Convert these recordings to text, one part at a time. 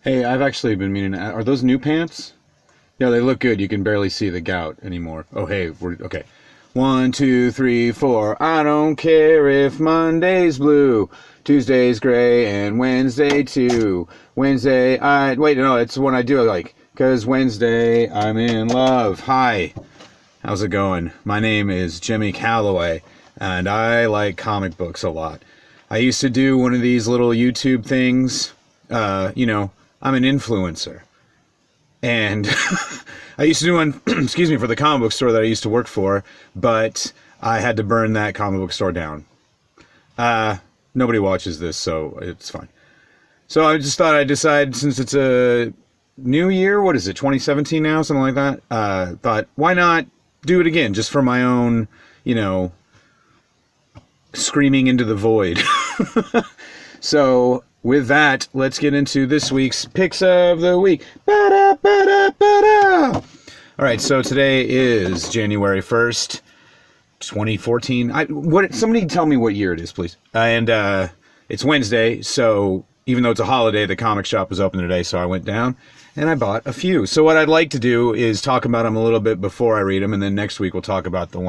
Hey, I've actually been meaning to are those new pants? Yeah, they look good. You can barely see the gout anymore. Oh, hey, we're okay. One, two, three, four. I don't care if Monday's blue, Tuesday's gray, and Wednesday too. Wednesday, I wait, no, it's when I do it like, 'cause Wednesday I'm in love. Hi, how's it going? My name is Jimmy Calloway, and I like comic books a lot. I used to do one of these little YouTube things. I'm an influencer. And I used to do one, excuse me, for the comic book store that I used to work for, but I had to burn that comic book store down. Nobody watches this, so it's fine. So I just thought I'd decide, since it's a new year, what is it, 2017 now, something like that? Thought, why not do it again, just for my own, you know, screaming into the void. So, with that, let's get into this week's Picks of the Week. Ba-da, ba-da, ba-da. All right, so today is January 1st, 2014. Somebody tell me what year it is, please. And it's Wednesday, so even though it's a holiday, the comic shop was open today, so I went down and I bought a few. So what I'd like to do is talk about them a little bit before I read them, and then next week we'll talk about them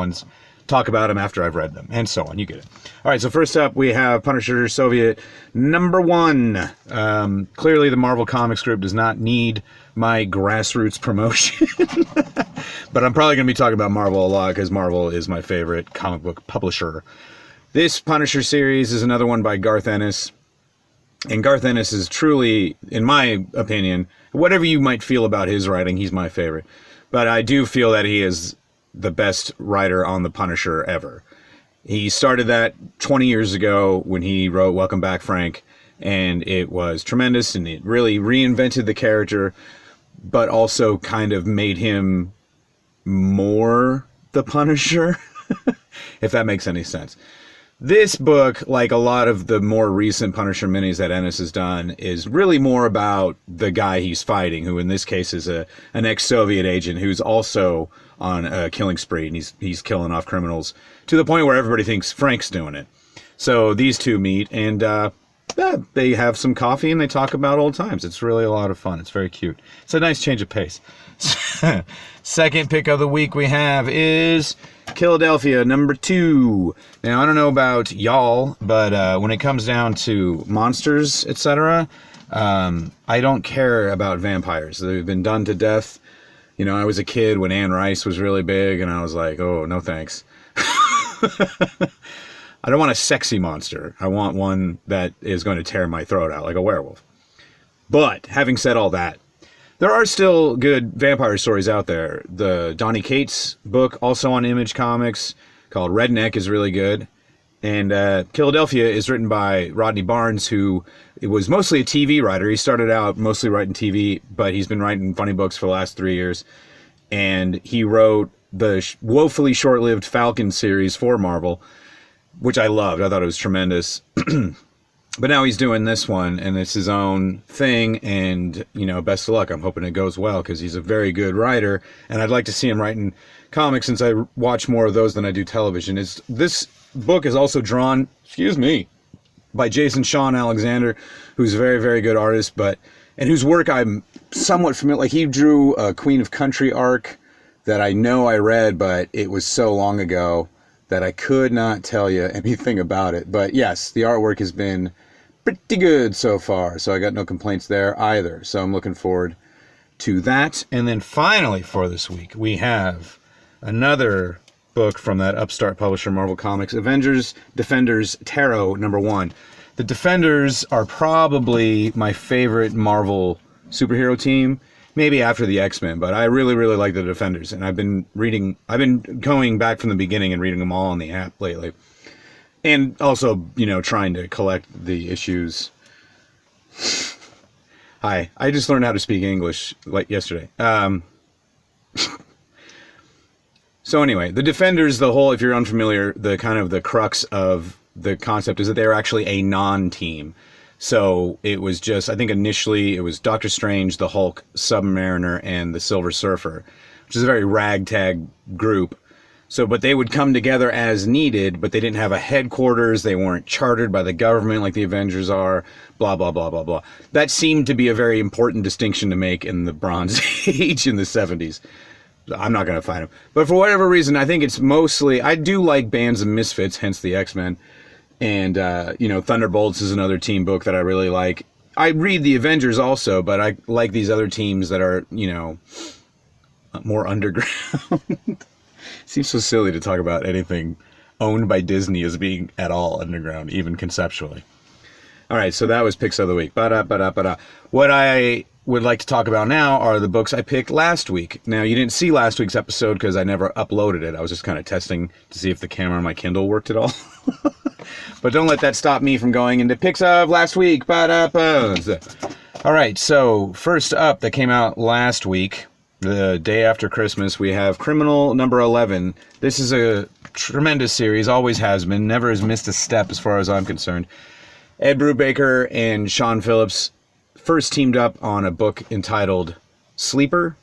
after I've read them, and so on. You get it. All right, so first up, we have Punisher Soviet #1. Clearly, the Marvel Comics group does not need my grassroots promotion, but I'm probably going to be talking about Marvel a lot because Marvel is my favorite comic book publisher. This Punisher series is another one by Garth Ennis, and Garth Ennis is truly, in my opinion, whatever you might feel about his writing, he's my favorite. But I do feel that he is the best writer on the Punisher ever. He started that 20 years ago when he wrote Welcome Back, Frank, and it was tremendous, and it really reinvented the character, but also kind of made him more the Punisher, if that makes any sense. This book, like a lot of the more recent Punisher minis that Ennis has done, is really more about the guy he's fighting, who in this case is an ex-Soviet agent who's also on a killing spree, and he's killing off criminals to the point where everybody thinks Frank's doing it. So these two meet, and they have some coffee and they talk about old times. It's really a lot of fun. It's very cute. It's a nice change of pace. Second pick of the week we have is Philadelphia #2. Now, I don't know about y'all, but when it comes down to monsters, etc., I don't care about vampires. They've been done to death. You know, I was a kid when Anne Rice was really big, and I was like, oh, no thanks. I don't want a sexy monster. I want one that is going to tear my throat out like a werewolf. But, having said all that, there are still good vampire stories out there. The Donny Cates book, also on Image Comics, called Redneck, is really good. And Philadelphia is written by Rodney Barnes, who was mostly a TV writer. He started out mostly writing TV, but he's been writing funny books for the last 3 years. And he wrote the woefully short-lived Falcon series for Marvel, which I loved. I thought it was tremendous. But now he's doing this one, and it's his own thing, and, you know, best of luck. I'm hoping it goes well, because he's a very good writer, and I'd like to see him writing comics, since I watch more of those than I do television. This book is also drawn, by Jason Shawn Alexander, who's a very, very good artist, and whose work I'm somewhat familiar. Like, he drew a Queen of Country arc that I know I read, but it was so long ago that I could not tell you anything about it. But yes, the artwork has been pretty good so far, so I got no complaints there either. So I'm looking forward to that. And then finally for this week, we have another book from that upstart publisher, Marvel Comics, Avengers Defenders Tarot #1. The Defenders are probably my favorite Marvel superhero team, maybe after the X-Men, but I really, really like the Defenders, and I've been going back from the beginning and reading them all on the app lately. And also, you know, trying to collect the issues. Hi, I just learned how to speak English like yesterday. So anyway, the Defenders, if you're unfamiliar, the kind of the crux of the concept is that they're actually a non-team. So it was just, I think initially it was Doctor Strange, the Hulk, Submariner, and the Silver Surfer, which is a very ragtag group. So, but they would come together as needed, but they didn't have a headquarters. They weren't chartered by the government like the Avengers are, blah, blah, blah, blah, blah. That seemed to be a very important distinction to make in the Bronze Age in the 70s. I'm not going to find them. But for whatever reason, I think it's mostly, I do like Bands of Misfits, hence the X-Men. And, Thunderbolts is another team book that I really like. I read the Avengers also, but I like these other teams that are, more underground. Seems so silly to talk about anything owned by Disney as being at all underground, even conceptually. All right, so that was Picks of the Week. Ba-da-ba-da-ba-da. What I would like to talk about now are the books I picked last week. Now, you didn't see last week's episode because I never uploaded it. I was just kind of testing to see if the camera on my Kindle worked at all. But don't let that stop me from going into Picks of last week. Ba-da-ba. All right, so first up that came out last week, the day after Christmas, we have Criminal number 11. This is a tremendous series, always has been, never has missed a step as far as I'm concerned. Ed Brubaker and Sean Phillips first teamed up on a book entitled Sleeper.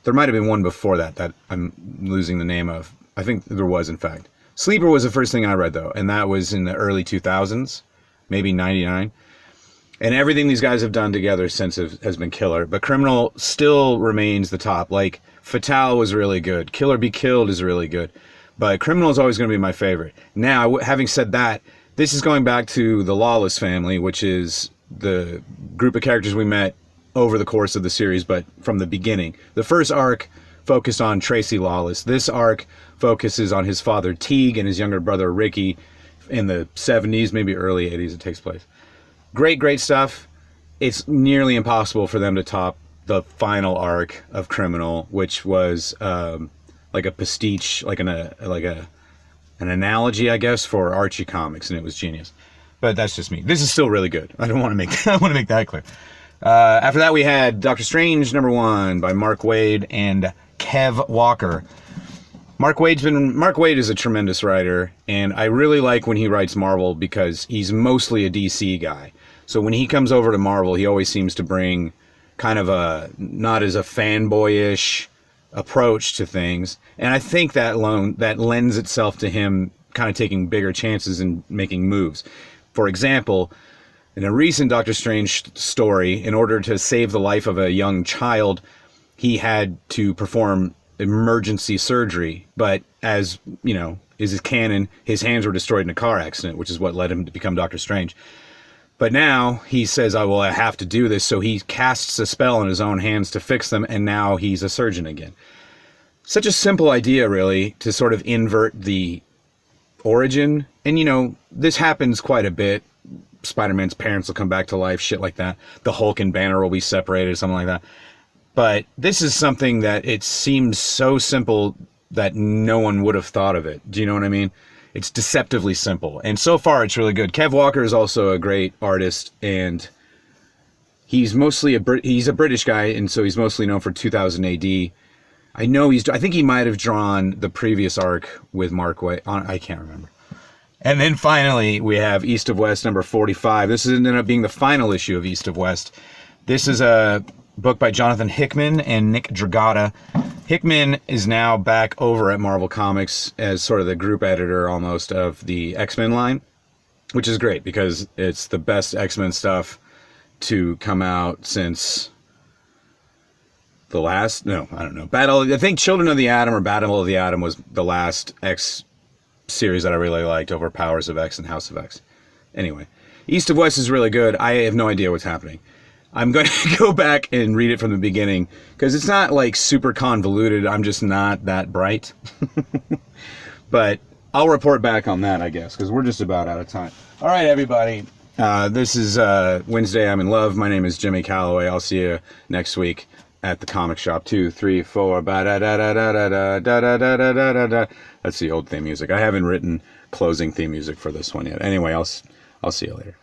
There might have been one before that I'm losing the name of. I think there was, in fact. Sleeper was the first thing I read, though, and that was in the early 2000s, maybe 99. And everything these guys have done together since has been killer. But Criminal still remains the top. Like, Fatale was really good. Kill or Be Killed is really good. But Criminal is always going to be my favorite. Now, having said that, this is going back to the Lawless family, which is the group of characters we met over the course of the series, but from the beginning. The first arc focused on Tracy Lawless. This arc focuses on his father, Teague, and his younger brother, Ricky, in the 70s, maybe early 80s it takes place. Great stuff. It's nearly impossible for them to top the final arc of Criminal, which was like a pastiche, like an analogy, I guess, for Archie comics, and it was genius. But that's just me. This is still really good. I want to make that clear. After that, we had Doctor Strange number 1 by Mark Waid and Kev Walker. Mark Waid is a tremendous writer, and I really like when he writes Marvel because he's mostly a DC guy. So when he comes over to Marvel, he always seems to bring kind of a, not as a fanboyish approach to things. And I think that lends itself to him kind of taking bigger chances and making moves. For example, in a recent Doctor Strange story, in order to save the life of a young child, he had to perform emergency surgery. But as, is his canon, his hands were destroyed in a car accident, which is what led him to become Doctor Strange. But now he says, I have to do this. So he casts a spell on his own hands to fix them, and now he's a surgeon again. Such a simple idea, really, to sort of invert the origin. And, this happens quite a bit. Spider-Man's parents will come back to life, shit like that. The Hulk and Banner will be separated, something like that. But this is something that it seems so simple that no one would have thought of it. Do you know what I mean? It's deceptively simple. And so far, it's really good. Kev Walker is also a great artist, and he's mostly he's a British guy, and so he's mostly known for 2000 AD. I think he might have drawn the previous arc with Mark Waid. I can't remember. And then finally, we have East of West number 45. This ended up being the final issue of East of West. This is a book by Jonathan Hickman and Nick Dragata. Hickman is now back over at Marvel Comics as sort of the group editor almost of the X-Men line, which is great because it's the best X-Men stuff to come out since the last, I think Children of the Atom or Battle of the Atom was the last X series that I really liked over Powers of X and House of X. Anyway, East of West is really good. I have no idea what's happening. I'm going to go back and read it from the beginning because it's not like super convoluted. I'm just not that bright. But I'll report back on that, I guess, because we're just about out of time. All right, everybody. This is Wednesday I'm in Love. My name is Jimmy Calloway. I'll see you next week at the comic shop. 2, 3, 4. That's the old theme music. I haven't written closing theme music for this one yet. Anyway, I'll see you later.